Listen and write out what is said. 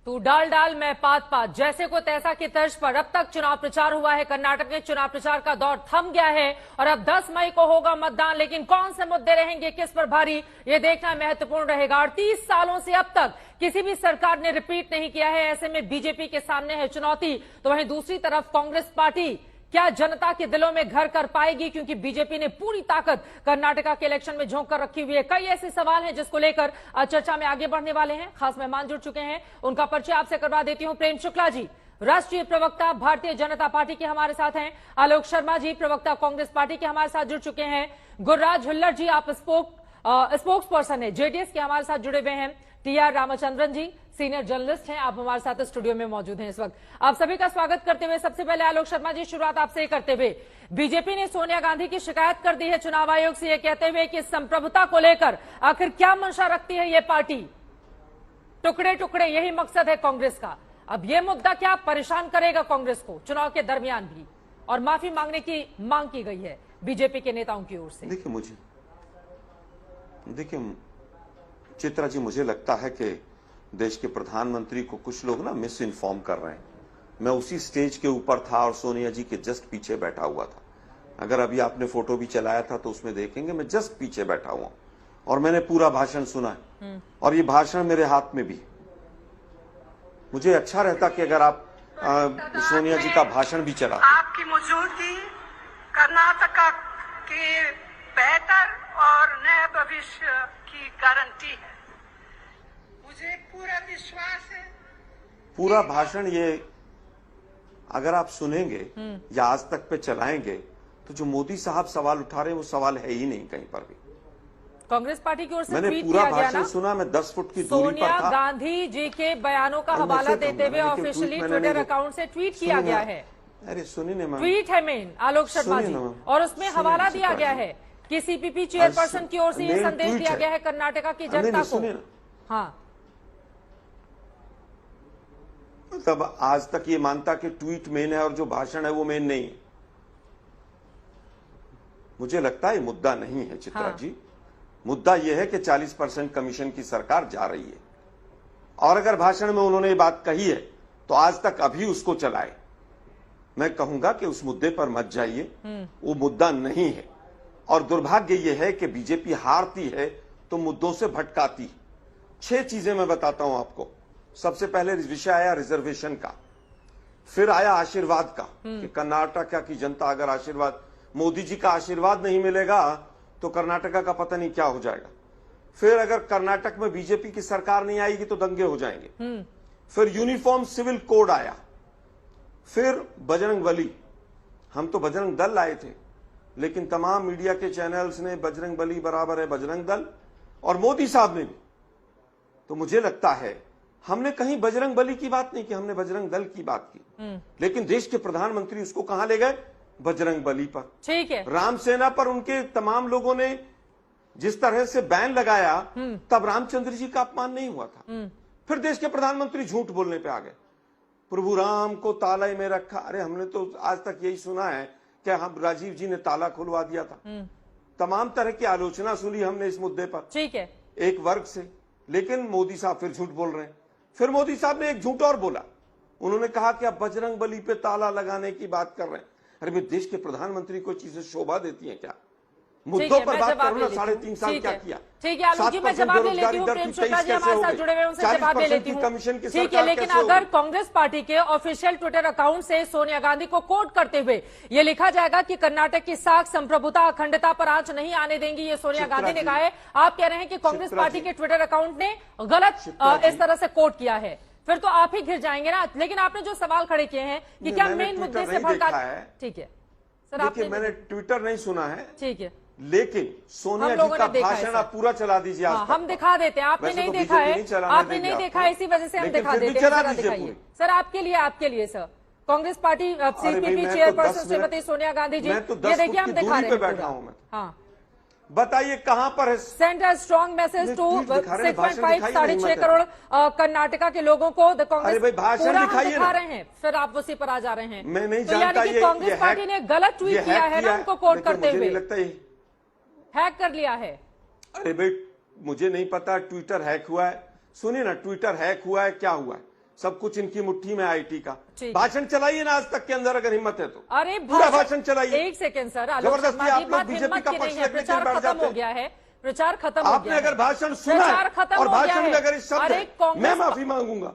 तू डाल डाल मैं पात पात, जैसे को तैसा की तर्ज पर अब तक चुनाव प्रचार हुआ है। कर्नाटक में चुनाव प्रचार का दौर थम गया है और अब 10 मई को होगा मतदान। लेकिन कौन से मुद्दे रहेंगे किस पर भारी, ये देखना महत्वपूर्ण रहेगा। 38 सालों से अब तक किसी भी सरकार ने रिपीट नहीं किया है। ऐसे में बीजेपी के सामने है चुनौती, तो वहीं दूसरी तरफ कांग्रेस पार्टी क्या जनता के दिलों में घर कर पाएगी, क्योंकि बीजेपी ने पूरी ताकत कर्नाटका के इलेक्शन में झोंक कर रखी हुई है। कई ऐसे सवाल हैं जिसको लेकर चर्चा में आगे बढ़ने वाले हैं। खास मेहमान जुड़ चुके हैं, उनका परिचय आपसे करवा देती हूं। प्रेम शुक्ला जी, राष्ट्रीय प्रवक्ता भारतीय जनता पार्टी के हमारे साथ हैं। आलोक शर्मा जी, प्रवक्ता कांग्रेस पार्टी के हमारे साथ जुड़ चुके हैं। गुरराज हुल्लर जी, आप स्पोक्स पर्सन है जेडीएस के, हमारे साथ जुड़े हुए हैं। टीआर रामचंद्रन जी, सीनियर जर्नलिस्ट हैं, आप हमारे साथ स्टूडियो में मौजूद हैं इस वक्त। आप सभी का स्वागत करते हुए सबसे पहले आलोक शर्मा जी, शुरुआत आपसे ही करते हुए, बीजेपी ने सोनिया गांधी की शिकायत कर दी है चुनाव आयोग से, ये कहते हुए कि संप्रभुता को लेकर आखिर क्या मंशा रखती है ये पार्टी। टुकड़े टुकड़े यही मकसद है कांग्रेस का। अब ये मुद्दा क्या परेशान करेगा कांग्रेस को चुनाव के दरमियान भी, और माफी मांगने की मांग की गई है बीजेपी के नेताओं की ओर से। देखिए चित्रा जी, मुझे लगता है कि देश के प्रधानमंत्री को कुछ लोग ना मिस इन्फॉर्म कर रहे हैं। मैं उसी स्टेज के ऊपर था और सोनिया जी के जस्ट पीछे बैठा हुआ था। अगर अभी आपने फोटो भी चलाया था तो उसमें देखेंगे मैं जस्ट पीछे बैठा हुआ और मैंने पूरा भाषण सुना है और ये भाषण मेरे हाथ में भी। मुझे अच्छा रहता कि अगर आप सोनिया जी का भाषण भी चला। आपकी मौजूदगी कर्नाटका के बेहतर और नए भविष्य की गारंटी है। मुझे पूरा विश्वास है। पूरा भाषण ये अगर आप सुनेंगे या आज तक पे चलाएंगे तो जो मोदी साहब सवाल उठा रहे हैं वो सवाल है ही नहीं कहीं पर भी। कांग्रेस पार्टी की ओर से मैंने ट्वीट पूरा किया गया भाषण ना, सुना, मैं 10 फुट की दूरी पर था। सोनिया गांधी जी के बयानों का हवाला देते हुए ऑफिशियली ट्विटर अकाउंट से ट्वीट किया गया है। अरे सुनिए ना, ट्वीट है मेन आलोक शर्मा जी, और उसमें हवाला दिया गया है कि सीपीपी चेयरपर्सन की ओर से ये संदेश दिया गया है कर्नाटका की जनता को। हाँ, तब आज तक ये मानता कि ट्वीट मेन है और जो भाषण है वो मेन नहीं है। मुझे लगता है मुद्दा नहीं है चित्रा जी। मुद्दा यह है कि 40% कमीशन की सरकार जा रही है और अगर भाषण में उन्होंने ये बात कही है तो आज तक अभी उसको चलाए। मैं कहूंगा कि उस मुद्दे पर मत जाइए, वो मुद्दा नहीं है। और दुर्भाग्य यह है कि बीजेपी हारती है तो मुद्दों से भटकाती। 6 चीजें मैं बताता हूं आपको। सबसे पहले विषय आया रिजर्वेशन का, फिर आया आशीर्वाद का कि कर्नाटका की जनता अगर आशीर्वाद, मोदी जी का आशीर्वाद नहीं मिलेगा तो कर्नाटका का पता नहीं क्या हो जाएगा। फिर अगर कर्नाटक में बीजेपी की सरकार नहीं आएगी तो दंगे हो जाएंगे। फिर यूनिफॉर्म सिविल कोड आया, फिर बजरंग बली। हम तो बजरंग दल लाए थे, लेकिन तमाम मीडिया के चैनल्स ने बजरंग बली बराबर है बजरंग दल, और मोदी साहब ने भी। तो मुझे लगता है हमने कहीं बजरंग बली की बात नहीं की, हमने बजरंग दल की बात की। लेकिन देश के प्रधानमंत्री उसको कहां ले गए? बजरंग बली पर। ठीक है। राम सेना पर उनके तमाम लोगों ने जिस तरह से बैन लगाया तब रामचंद्र जी का अपमान नहीं हुआ था। फिर देश के प्रधानमंत्री झूठ बोलने पे आ गए, प्रभु राम को ताले में रखा। अरे हमने तो आज तक यही सुना है कि हम राजीव जी ने ताला खुलवा दिया था। तमाम तरह की आलोचना सुनी हमने इस मुद्दे पर, ठीक है, एक वर्ग से। लेकिन मोदी साहब फिर झूठ बोल रहे हैं। फिर मोदी साहब ने एक झूठ और बोला, उन्होंने कहा कि आप बजरंग बली पे ताला लगाने की बात कर रहे हैं। अरे मैं देश के प्रधानमंत्री को चीजें शोभा देती हैं क्या? मुद्दों पर बात करो ना। 3.5 साल क्या किया? ठीक है आलोक जी, मैं जवाब ले लेती हूँ। प्रेम शुक्ला जी हमारे साथ जुड़े हुए, उनसे जवाब ले लेती हूँ। ठीक है, लेकिन अगर कांग्रेस पार्टी के ऑफिशियल ट्विटर अकाउंट से सोनिया गांधी को कोट करते हुए ये लिखा जाएगा कि कर्नाटक की साख, संप्रभुता, अखंडता पर आंच नहीं आने देंगी, ये सोनिया गांधी ने कहा है। आप कह रहे हैं कि कांग्रेस पार्टी के ट्विटर अकाउंट ने गलत इस तरह से कोट किया है, फिर तो आप ही घिर जाएंगे ना। लेकिन आपने जो सवाल खड़े किए हैं कि क्या मेन मुद्दे से भड़का, ठीक है सर, आपने मैंने ट्विटर नहीं सुना है, ठीक है, लेकिन सोनिया जी का भाषण आप पूरा चला दीजिए। हम दिखा देते हैं, आपने नहीं देखा है, आपने नहीं देखा है, इसी वजह से हम दिखा देते हैं। दिखाइए सर, आपके लिए sir, Congress party CPP chairperson Shrimati Sonia Gandhi ji, ये देखिए हम दिखा रहे हैं। बैठा हूं मैं। हाँ, बताइए कहां पर है? Send a strong message to 6.5 6.5 crore Karnataka के लोगों को द कांग्रेस दिखा रहे हैं, फिर आप उसी पर आ जा रहे हैं। मैं नहीं तो यानी कि कांग्रेस पार्टी ने गलत ट्वीट किया है ना, उनको कोट करते हुए लगता है हैक कर लिया है। अरे भाई मुझे नहीं पता ट्विटर हैक हुआ है। सुनिए ना, ट्विटर हैक हुआ है क्या हुआ है? सब कुछ इनकी मुट्ठी में आईटी का। ठीक है। भाषण चलाइए ना आज तक के अंदर अगर हिम्मत है तो। अरे पूरा भाषण चलाइए। एक सेकंड सर, आलोक जबरदस्ती शर्मा, आप ये लोग बात बीजेपी हिम्मत का की पक्ष नहीं है, लेने के लिए प्रचार बैठ खत्म जाते हो हैं। गया है, प्रचार खत्म हो गया आपने है। अगर भाषण सुना प्रचार है खत्म और हो गया भाषण है। में अगर इस शब्द अरे है, कांग्रेस मैं माफी मांगूंगा।